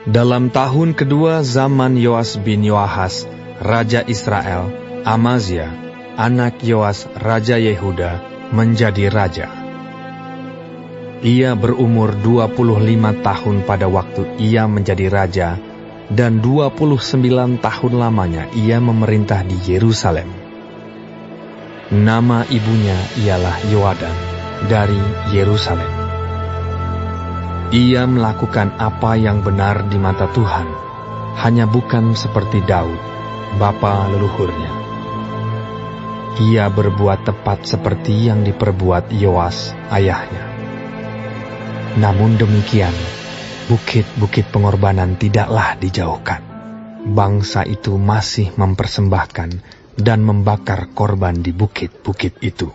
Dalam tahun kedua zaman Yoas bin Yoahas, Raja Israel, Amazia, anak Yoas, Raja Yehuda, menjadi raja. Ia berumur 25 tahun pada waktu ia menjadi raja, dan 29 tahun lamanya ia memerintah di Yerusalem. Nama ibunya ialah Yoadan dari Yerusalem. Ia melakukan apa yang benar di mata Tuhan, hanya bukan seperti Daud, bapa leluhurnya. Ia berbuat tepat seperti yang diperbuat Yoas, ayahnya. Namun demikian, bukit-bukit pengorbanan tidaklah dijauhkan. Bangsa itu masih mempersembahkan dan membakar korban di bukit-bukit itu.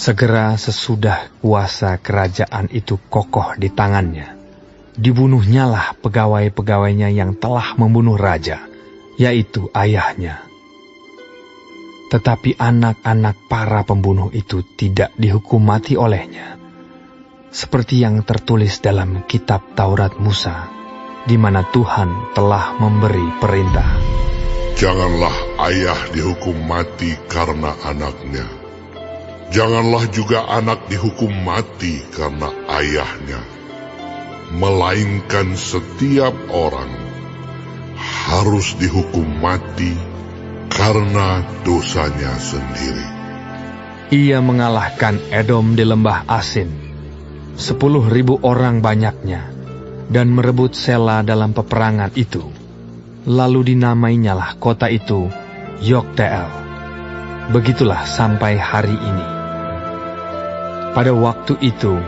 Segera sesudah kuasa kerajaan itu kokoh di tangannya, dibunuhnyalah pegawai-pegawainya yang telah membunuh raja, yaitu ayahnya. Tetapi anak-anak para pembunuh itu tidak dihukum mati olehnya, seperti yang tertulis dalam kitab Taurat Musa, di mana Tuhan telah memberi perintah. Janganlah ayah dihukum mati karena anaknya. Janganlah juga anak dihukum mati karena ayahnya. Melainkan setiap orang harus dihukum mati karena dosanya sendiri. Ia mengalahkan Edom di lembah Asin, 10.000 orang banyaknya, dan merebut Sela dalam peperangan itu. Lalu dinamainyalah kota itu Yokteel. Begitulah sampai hari ini. Pada waktu itu,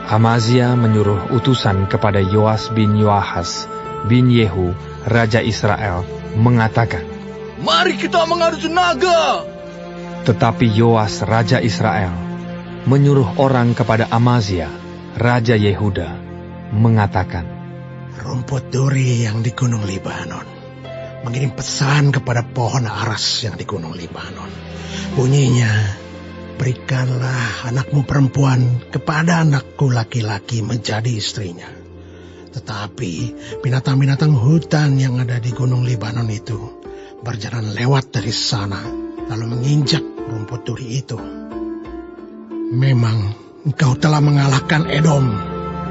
Amazia menyuruh utusan kepada Yoas bin Yoahas bin Yehu, Raja Israel, mengatakan, "Mari kita mengadu tenaga." Tetapi Yoas, Raja Israel, menyuruh orang kepada Amazia, Raja Yehuda, mengatakan, "Rumput duri yang di Gunung Libanon mengirim pesan kepada pohon aras yang di Gunung Libanon. Bunyinya, berikanlah anakmu perempuan kepada anakku laki-laki menjadi istrinya. Tetapi binatang-binatang hutan yang ada di Gunung Libanon itu berjalan lewat dari sana, lalu menginjak rumput duri itu. Memang engkau telah mengalahkan Edom,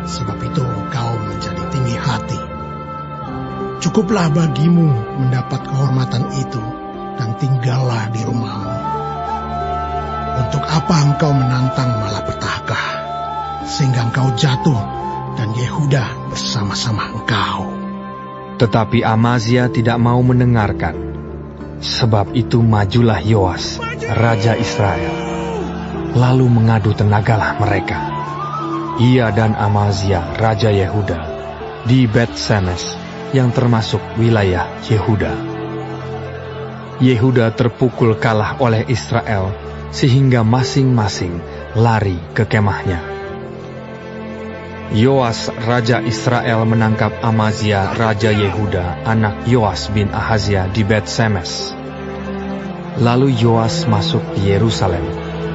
sebab itu engkau menjadi tinggi hati. Cukuplah bagimu mendapat kehormatan itu, dan tinggallah di rumahmu. Untuk apa engkau menantang malapetaka, sehingga engkau jatuh, dan Yehuda bersama-sama engkau?" Tetapi Amazia tidak mau mendengarkan. Sebab itu majulah Yoas, Raja Israel, lalu mengadu tenagalah mereka. Ia dan Amazia, Raja Yehuda, di Bet-Semes, yang termasuk wilayah Yehuda. Yehuda terpukul kalah oleh Israel, sehingga masing-masing lari ke kemahnya. Yoas, Raja Israel, menangkap Amazia, Raja Yehuda, anak Yoas bin Ahazia, di Bet-Semes. Lalu Yoas masuk ke Yerusalem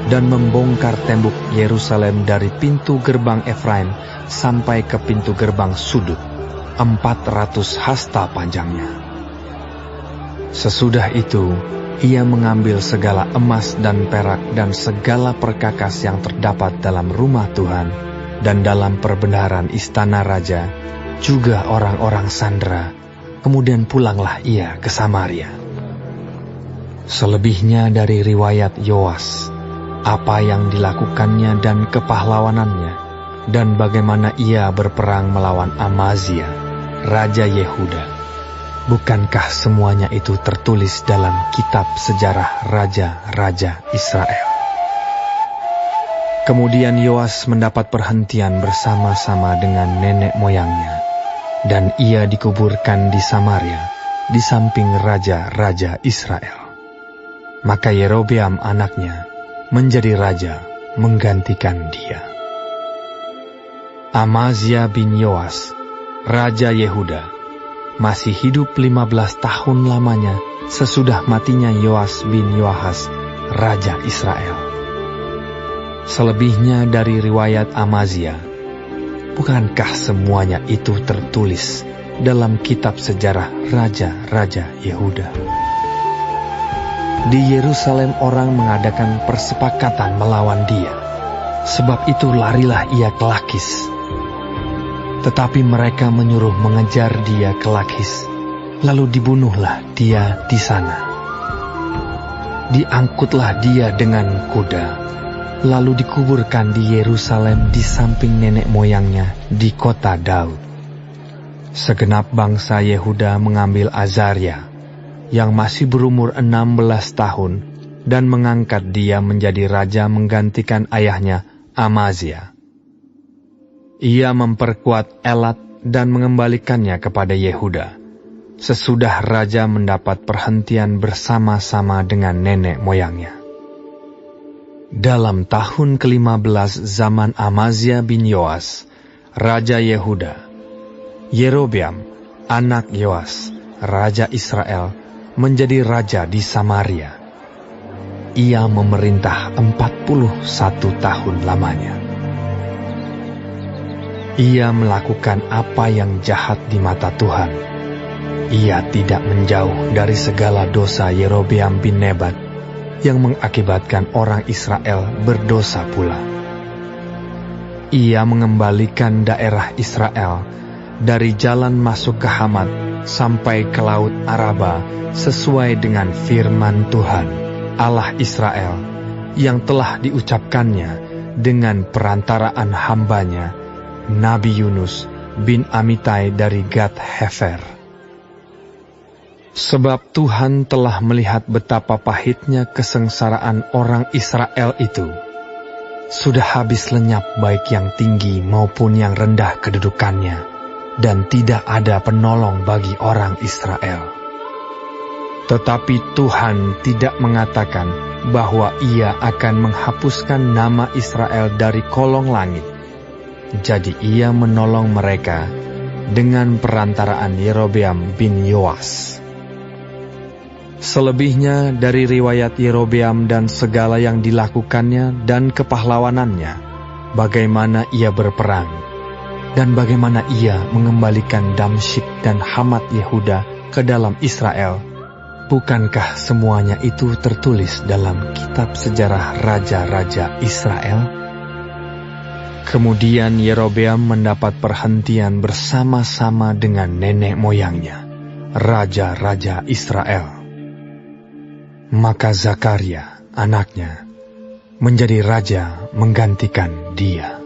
dan membongkar tembok Yerusalem dari pintu gerbang Efraim sampai ke pintu gerbang sudut, 400 hasta panjangnya. Sesudah itu, ia mengambil segala emas dan perak dan segala perkakas yang terdapat dalam rumah Tuhan dan dalam perbendaharaan istana raja, juga orang-orang sandera. Kemudian pulanglah ia ke Samaria. Selebihnya dari riwayat Yoas, apa yang dilakukannya dan kepahlawanannya, dan bagaimana ia berperang melawan Amazia, Raja Yehuda, bukankah semuanya itu tertulis dalam kitab sejarah raja-raja Israel? Kemudian Yoas mendapat perhentian bersama-sama dengan nenek moyangnya, dan ia dikuburkan di Samaria, di samping raja-raja Israel. Maka Yerobeam anaknya menjadi raja menggantikan dia. Amazia bin Yoas, Raja Yehuda, masih hidup 15 tahun lamanya sesudah matinya Yoas bin Yoahas, Raja Israel. Selebihnya dari riwayat Amazia, Bukankah semuanya itu tertulis dalam kitab sejarah Raja-Raja Yehuda? Di Yerusalem orang mengadakan persepakatan melawan dia. Sebab itu larilah ia ke Lakis. Tetapi mereka menyuruh mengejar dia ke Lakis, lalu dibunuhlah dia di sana. Diangkutlah dia dengan kuda, lalu dikuburkan di Yerusalem di samping nenek moyangnya di kota Daud. Segenap bangsa Yehuda mengambil Azaria, yang masih berumur 16 tahun, dan mengangkat dia menjadi raja menggantikan ayahnya Amazia. Ia memperkuat Elat dan mengembalikannya kepada Yehuda, sesudah raja mendapat perhentian bersama-sama dengan nenek moyangnya. Dalam tahun ke-15 zaman Amazia bin Yoas, Raja Yehuda, Yerobeam, anak Yoas, Raja Israel, menjadi raja di Samaria. Ia memerintah 41 tahun lamanya. Ia melakukan apa yang jahat di mata Tuhan. Ia tidak menjauh dari segala dosa Yerobeam bin Nebat yang mengakibatkan orang Israel berdosa pula. Ia mengembalikan daerah Israel dari jalan masuk ke Hamat sampai ke Laut Araba sesuai dengan firman Tuhan, Allah Israel, yang telah diucapkannya dengan perantaraan hambanya, Nabi Yunus bin Amitai dari Gat-Hefer. Sebab Tuhan telah melihat betapa pahitnya kesengsaraan orang Israel itu. Sudah habis lenyap baik yang tinggi maupun yang rendah kedudukannya, dan tidak ada penolong bagi orang Israel. Tetapi Tuhan tidak mengatakan bahwa Ia akan menghapuskan nama Israel dari kolong langit. Jadi Ia menolong mereka dengan perantaraan Yerobeam bin Yoas. Selebihnya dari riwayat Yerobeam dan segala yang dilakukannya dan kepahlawanannya, bagaimana ia berperang, dan bagaimana ia mengembalikan Damsyik dan Hamat Yehuda ke dalam Israel, bukankah semuanya itu tertulis dalam kitab sejarah Raja-Raja Israel? Kemudian Yerobeam mendapat perhentian bersama-sama dengan nenek moyangnya, Raja-Raja Israel. Maka Zakaria, anaknya, menjadi raja menggantikan dia.